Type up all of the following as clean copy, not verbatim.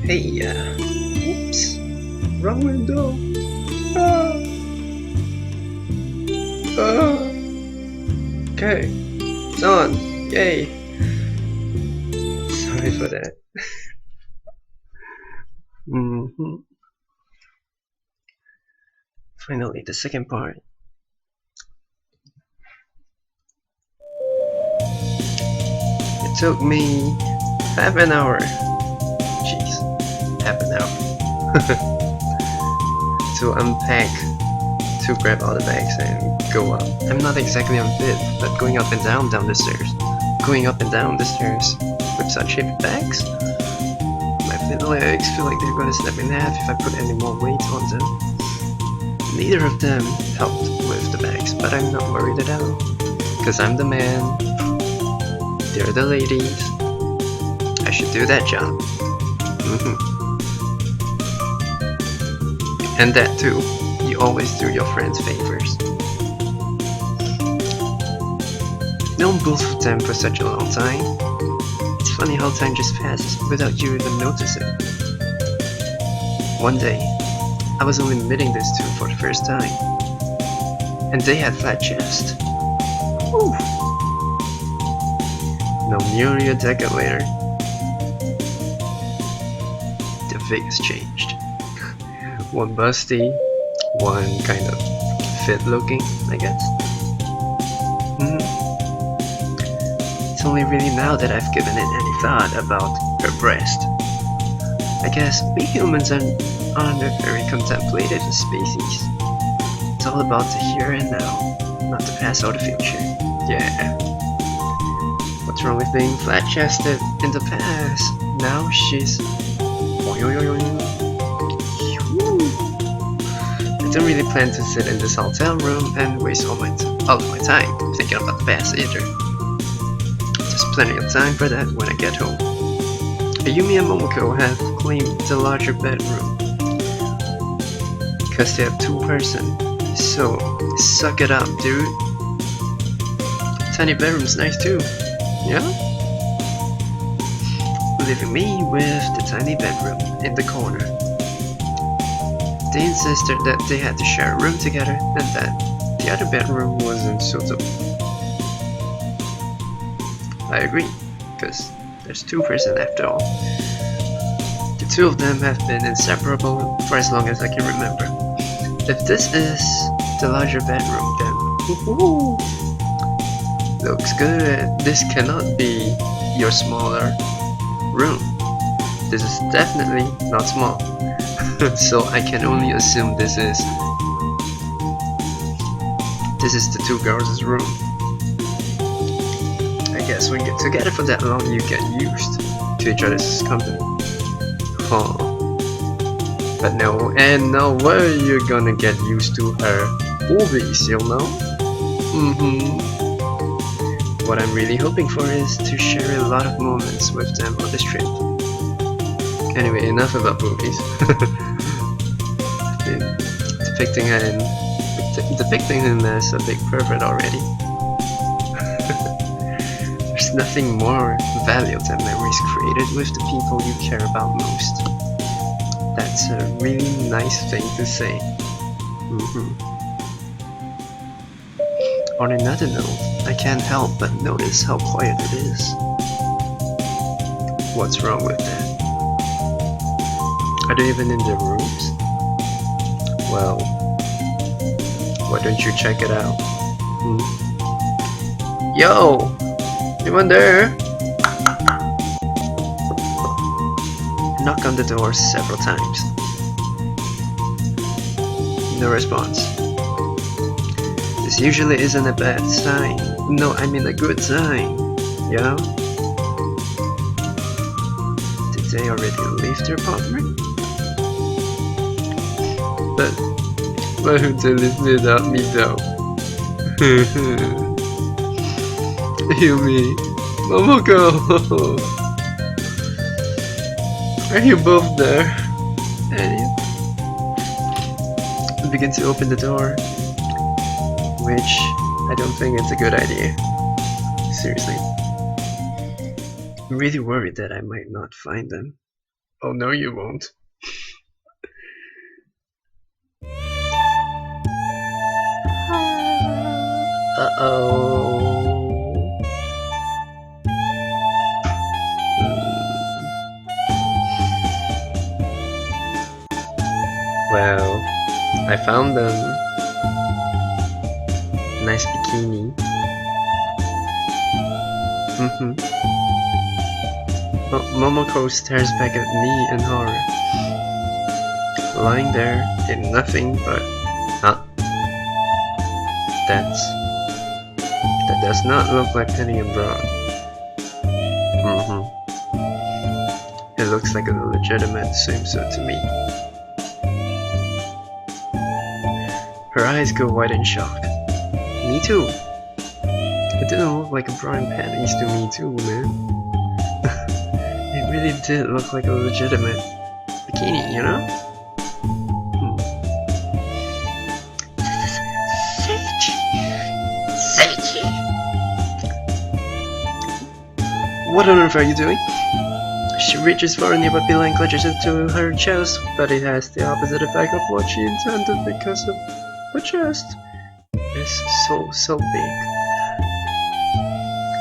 Hey, oops, wrong window. Ah, ah. Okay, it's on. Yay. Sorry for that. Finally, the second part. It took me half an hour. Jeez, half an hour. To unpack, to grab all the bags and go up. I'm not exactly unfit, but going up and down the stairs. Going up and down the stairs with such heavy bags. My thin legs feel like they're gonna snap in half if I put any more weight on them. Neither of them helped with the bags, but I'm not worried at all. Cause I'm the man, they're the ladies. I should do that job. And that too, you always do your friends favors. No one bulls for them for such a long time. It's funny how time just passes without you even noticing. One day, I was only meeting these two for the first time, and they had flat chests. Whew. Now nearly a decade later, the figures changed. One busty, one kind of fit looking, I guess. It's only really now that I've given it any thought about her breast. I guess we humans aren't a very contemplative species. It's all about the here and now, not the past or the future. Yeah. What's wrong with being flat-chested in the past? Now she's... I don't really plan to sit in this hotel room and waste all of my time thinking about the past either. There's plenty of time for that when I get home. Ayumi and Momoko have claimed the larger bedroom because they have 2 person. So suck it up, dude. Tiny bedroom's nice too, yeah? Leaving me with the tiny bedroom in the corner. They insisted that they had to share a room together and that the other bedroom wasn't suitable. I agree, because there's 2 person after all. The 2 of them have been inseparable for as long as I can remember. If this is the larger bedroom, then looks good. This cannot be your smaller room. This is definitely not small. So I can only assume this is the 2 girls' room. I guess when you get together for that long, you get used to each other's company. Huh. But no way you're gonna get used to her boobies, you know? What I'm really hoping for is to share a lot of moments with them on this trip. Anyway, enough about boobies. Depicting him as a big pervert already. There's nothing more valuable than memories created with the people you care about most. That's a really nice thing to say. On another note, I can't help but notice how quiet it is. What's wrong with that? Are they even in their rooms? Well, why don't you check it out? Yo! Anyone there? Knock on the door several times. No response. This usually isn't a bad sign. No, I mean a good sign. Yeah? Did they already leave their apartment? But why would they leave me without me though? Ayumi, Momoko! Are you both there? And you begin to open the door, which I don't think it's a good idea. Seriously. I'm really worried that I might not find them. Oh no, you won't. Uh-oh. Well, I found them. Nice bikini. Momoko stares back at me in horror. Lying there in nothing but... That does not look like panty and bra. It looks like a legitimate swimsuit to me. Her eyes go wide in shock. Me too. It didn't look like a bra and panties to me too, man. It really did look like a legitimate bikini, you know? Seiji! What on earth are you doing? She reaches for a nearby pillow and clutches it to her chest, but it has the opposite effect of what she intended because of her chest is so big.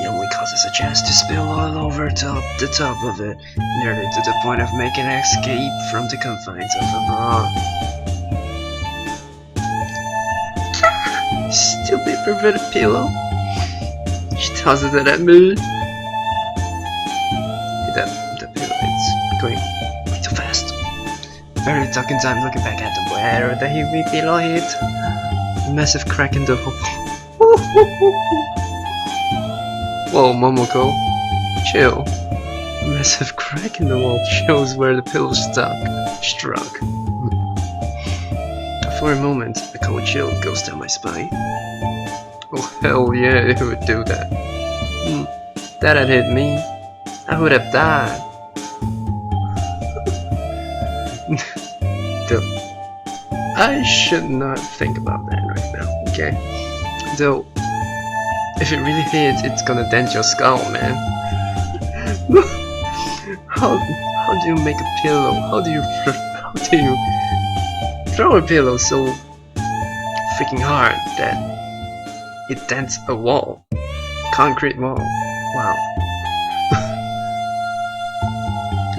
It only causes a chest to spill all over the top of it, nearly to the point of making an escape from the confines of the bra. Stupid perverted pillow. She tosses it at me. The pillow is going way too fast. Barely talking time looking back at the where the heavy pillow hit. A massive crack in the hole. Whoa, Momoko, chill. A massive crack in the wall shows where the pillow struck. For a moment, a cold chill goes down my spine. Oh hell yeah, it would do that. That had hit me, I would have died. I should not think about that right now, okay? Though, if it really hits, it's gonna dent your skull, man. How do you make a pillow? How do you throw a pillow so freaking hard that it dents a wall? Concrete wall. Wow.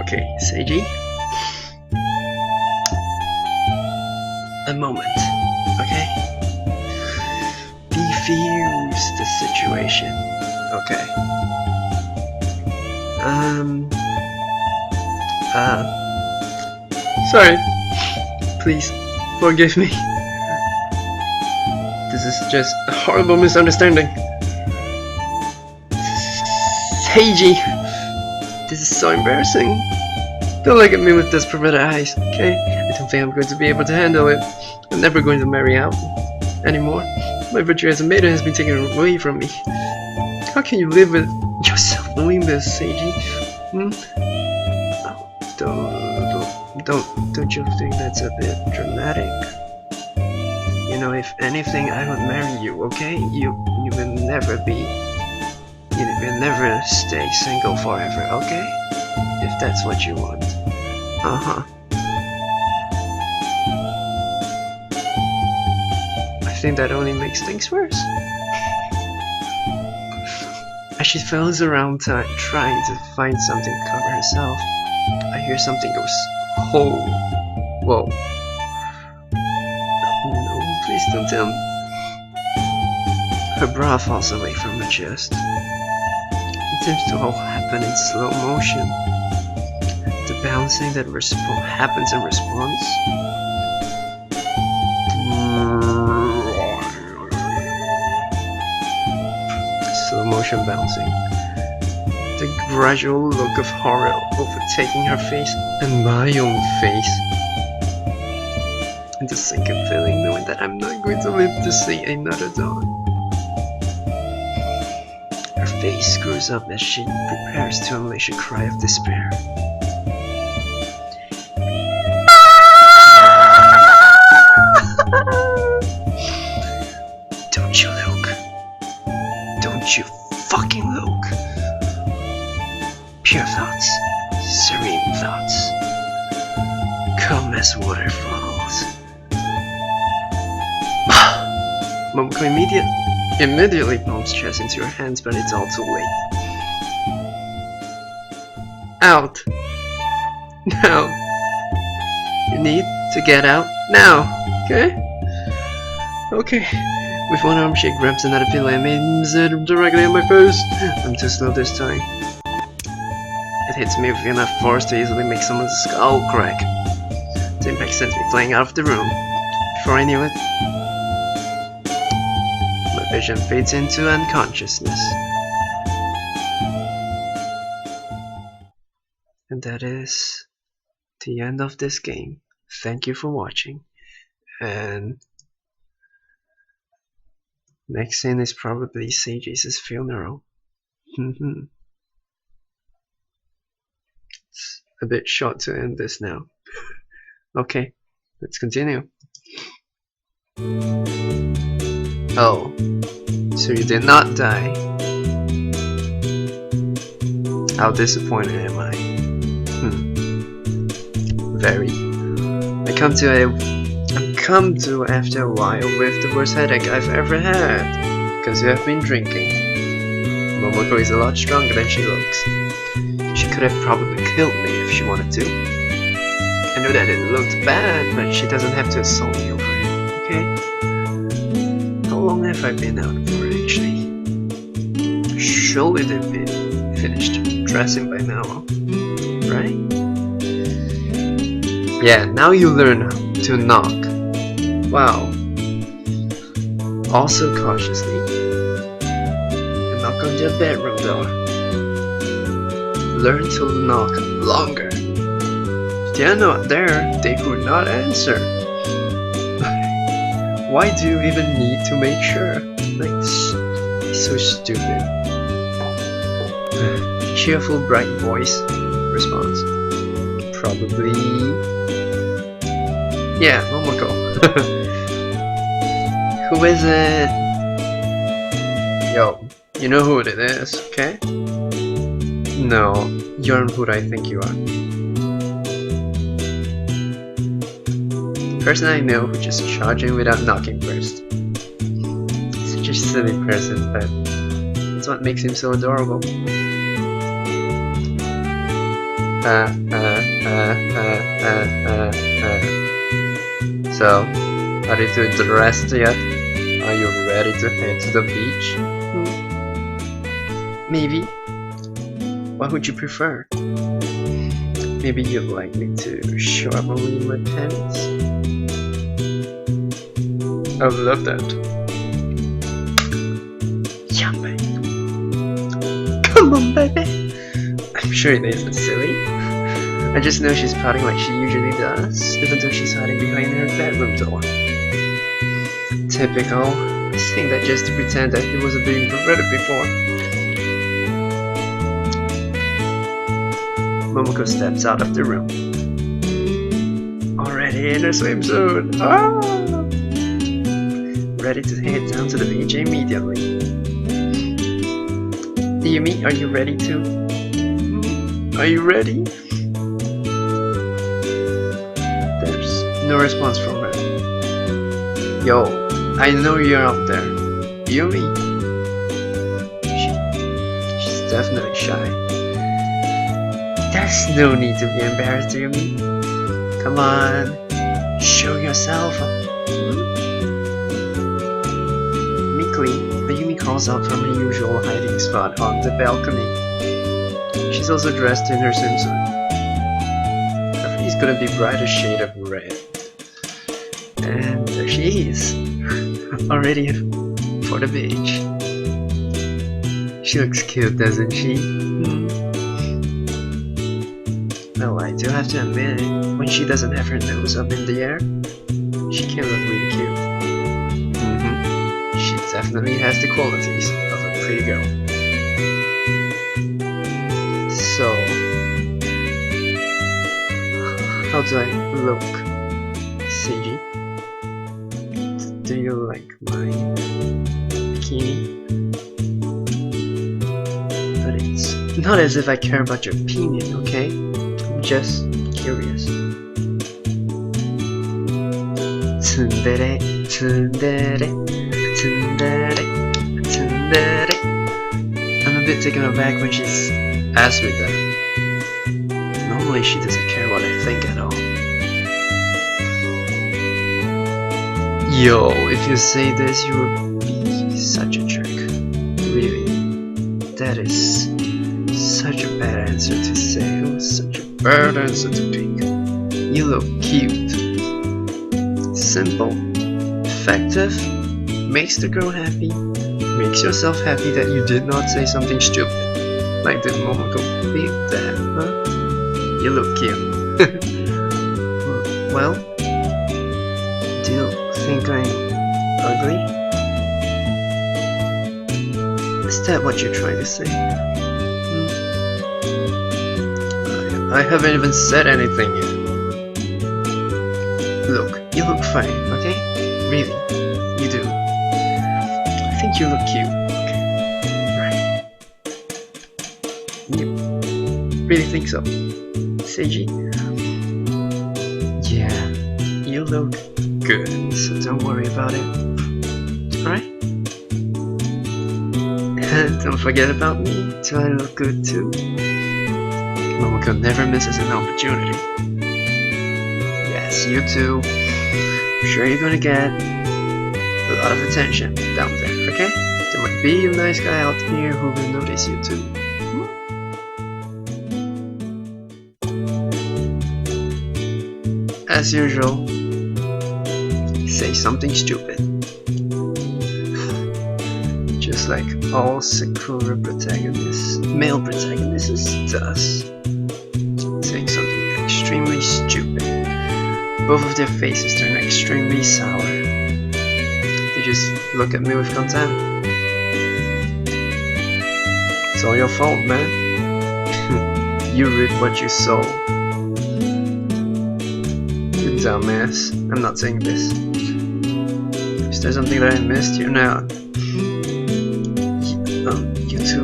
Okay, Seiji. A moment, okay? Defuse the situation. Okay. Sorry. Please, forgive me. This is just a horrible misunderstanding. Seiji! This is so embarrassing. Don't look at me with those perverted eyes, okay? I don't think I'm going to be able to handle it. I'm never going to marry out anymore. My virtue as a maiden has been taken away from me. How can you live with yourself doing this, Seiji? Don't you think that's a bit dramatic? You know, if anything, I would marry you, okay? You will never stay single forever, okay? If that's what you want. I think that only makes things worse. As she feels around trying to find something to cover herself, I hear something goes, oh, whoa. No, please don't tell me. Her bra falls away from her chest. It seems to all happen in slow motion. The bouncing that happens in response. Slow motion bouncing. The gradual look of horror overtaking her face and my own face. And the sinking feeling knowing that I'm not going to live to see another dawn. Her face screws up as she prepares to unleash a cry of despair. Don't you look. Don't you fucking look. Pure thoughts, serene thoughts. as waterfalls. Momoko immediately pumps chest into your hands, but it's all too late. Out! Now! You need to get out now, okay? Okay. With one arm, she grabs another pillow and aims it directly at my face. I'm too slow this time. It hits me with enough force to easily make someone's skull crack. The impact sends me flying out of the room. Before I knew it, my vision fades into unconsciousness. And that is the end of this game. Thank you for watching. And next scene is probably Seiji's funeral. It's a bit short to end this now. Okay, let's continue. Oh, so you did not die. How disappointed am I? Very. I come to after a while with the worst headache I've ever had, because you have been drinking. Momoko is a lot stronger than she looks. She could have probably killed me if she wanted to. I know that it looked bad, but she doesn't have to assault me over it, okay? How long have I been out for actually? Surely they've been finished dressing by now, right? Yeah, now you learn to knock. Wow. Also cautiously, you knock on their bedroom door. Learn to knock longer. If they're not there, they could not answer. Why do you even need to make sure? Like, so stupid. Cheerful, bright voice response. Probably... yeah, Momoko. Who is it? Yo, you know who it is, okay? No, you're who I think you are. Person I know who just charged in without knocking first. Such a silly person, but that's what makes him so adorable. So, are you dressed yet? Are you ready to head to the beach? Maybe. What would you prefer? Maybe you'd like me to show up only in my pants? I would love that. Yeah, baby. Come on, baby. I'm sure it isn't silly. I just know she's pouting like she usually does, even though she's hiding behind her bedroom door. Typical. Saying that just to pretend that it wasn't being perverted before. Momoko steps out of the room. Already in her swimsuit. Ah! Ready to head down to the beach immediately. Yumi, are you ready too? Are you ready? There's no response from her. Yo, I know you're up there. Yumi. She's definitely shy. There's no need to be embarrassed, Yumi. Come on, show yourself. Meekly, Yumi calls out from her usual hiding spot on the balcony. She's also dressed in her swimsuit. Her face gonna be brighter shade of red. And there she is, already for the beach. She looks cute, doesn't she? Well, I do have to admit, when she doesn't have her nose up in the air, she can look really cute. She definitely has the qualities of a pretty girl. So, how do I look, Seiji? Do you like my bikini? But it's not as if I care about your opinion, okay? I'm just curious. Tsundere, tsundere, tsundere, tsundere. I'm a bit taken aback when she's asked me that. Normally she doesn't care what I think at all. Yo, if you say this, you would be such a jerk. Really. That is such a bad answer to say. It was such a bad answer to pick. You look cute. Simple. Effective. Makes the girl happy. Makes yourself happy that you did not say something stupid. Like did Momoko pick that, huh? You look cute. Well, do you think I'm ugly? Is that what you're trying to say? I haven't even said anything yet. Look, you look fine, okay? Really, you do. I think you look cute, okay? Right. You really think so? Seiji? Yeah, you look good, so don't worry about it. Alright? Don't forget about me, do I look good too? Momoko never misses an opportunity. Yes, you too. I'm sure you're gonna get a lot of attention down there, okay? There might be a nice guy out here who will notice you too. As usual, say something stupid. Just like all Sakura protagonists, male protagonists does. Saying something extremely stupid. Both of their faces turn extremely sour. They just look at me with contempt. It's all your fault, man. You reap what you sow. You dumbass. I'm not saying this. Is there something that I missed? You're not. You two.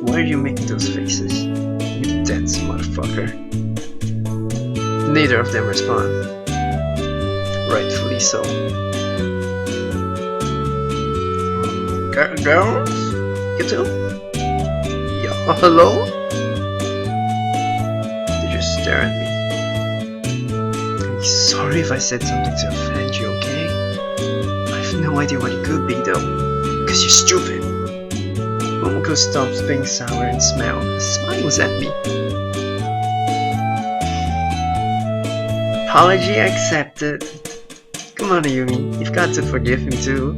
Why are you making those faces? You dense motherfucker. Neither of them respond. Rightfully so. Girls? You too? Yeah, hello? They just stare at me. I'm sorry if I said something to offend you, okay? I have no idea what it could be though. Because you're stupid. Momoko stops being sour and smiles at me. Apology accepted. Come on, Yumi, you've got to forgive him too.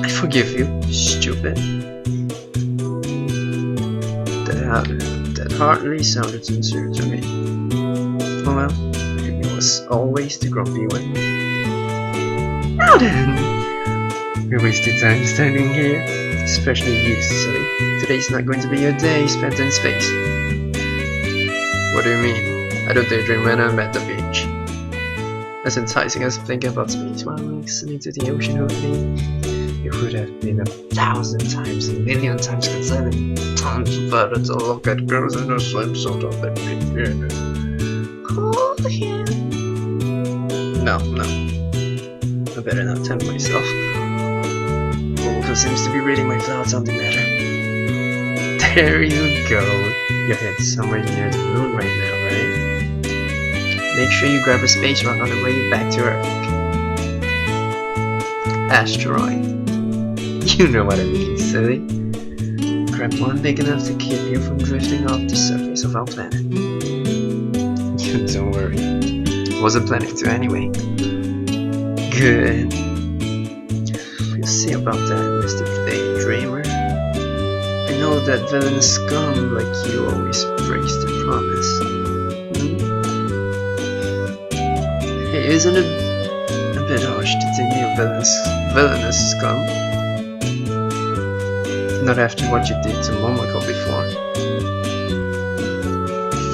I forgive you, stupid. That hardly sounded sincere to me. Oh well, Yumi was always the grumpy one. Now then, we wasted time standing here, especially you, silly. Today's not going to be your day spent in space. What do you mean? I don't daydream when I'm at the beach. As enticing as thinking about space while listening to the ocean would be, it would have been 1,000 times, a million times concerning tons better to look at girls in a swimsuit on the beach. Oh yeah. No. I better not tempt myself. Momoko seems to be reading my thoughts on the matter. There you go. Your head's somewhere near the moon right now, right? Make sure you grab a space rock on the way back to Earth. Asteroid. You know what I mean, silly. Grab one big enough to keep you from drifting off the surface of our planet. Don't worry. Wasn't planning to anyway. Good. We'll see about that, Mr. Daydreamer. I know that villainous scum like you always breaks the promise. Hey, isn't it a bit harsh to think me a villainous scum? Not after what you did to Momoko before.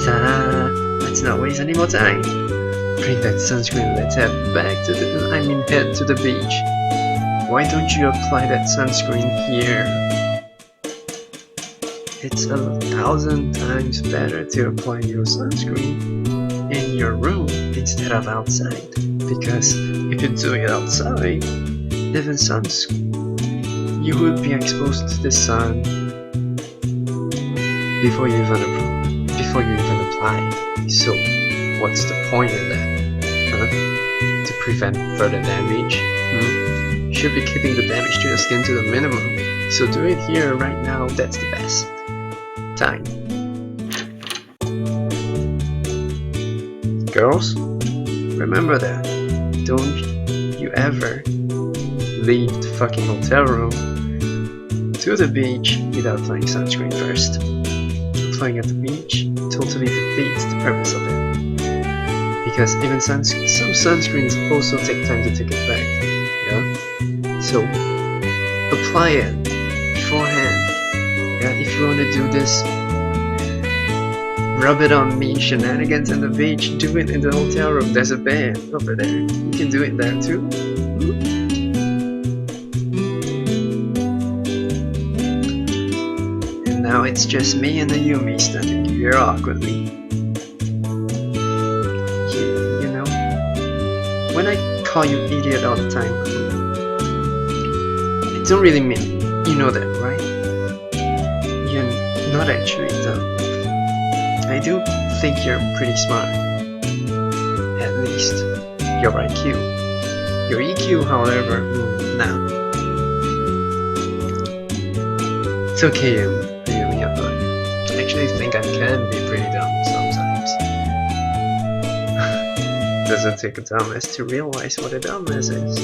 Ta-da! Let's not waste any more time. Bring that sunscreen, let's head back to head to the beach. Why don't you apply that sunscreen here? It's 1,000 times better to apply your sunscreen in your room instead of outside. Because if you do it outside, even you would be exposed to the sun before you even apply. So what's the point in that? To prevent further damage? You should be keeping the damage to your skin to the minimum. So do it here right now, that's the best time. Girls, remember that. Don't you ever leave the fucking hotel room to the beach without applying sunscreen first. Applying at the beach totally defeats the purpose of it. Because even some sunscreens also take time to take effect. Yeah? So apply it beforehand. Yeah, if you want to do this rub it on me shenanigans on the beach, do it in the hotel room. There's a bed over there. You can do it there too. And now it's just me and the Yumi standing here awkwardly. You know, when I call you idiot all the time, I don't really mean it. You know that, right? You're not actually dumb. I do think you're pretty smart. At least, your IQ. Your EQ, however, no. It's okay, Yumi, I actually think I can be pretty dumb sometimes. Doesn't take a dumbass to realize what a dumbass is.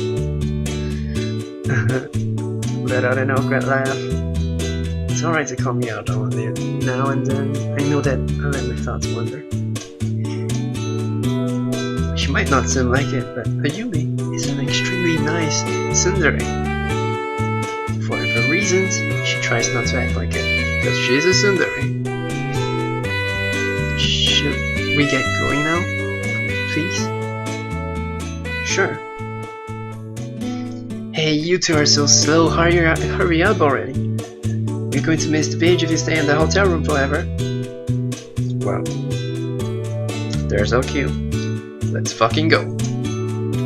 Let out an awkward laugh. It's alright to call me out on it now and then. I know that I let my thoughts wander. She might not seem like it, but Ayumi is an extremely nice tsundere. For whatever reasons, she tries not to act like it, because she's a tsundere. Should we get going now? Please? Sure. Hey, you two are so slow, hurry up already. You're going to miss the beach if you stay in the hotel room forever. Well, there's our cue. Let's fucking go.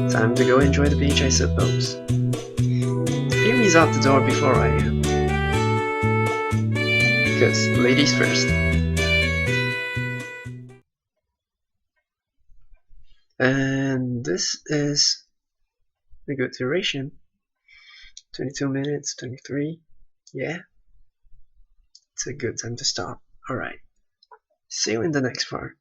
Time to go enjoy the beach, I suppose. Yumi's out the door before I am. Because ladies first. And this is a good duration. 22 minutes, 23. Yeah. It's a good time to stop. Alright. See you in the next part.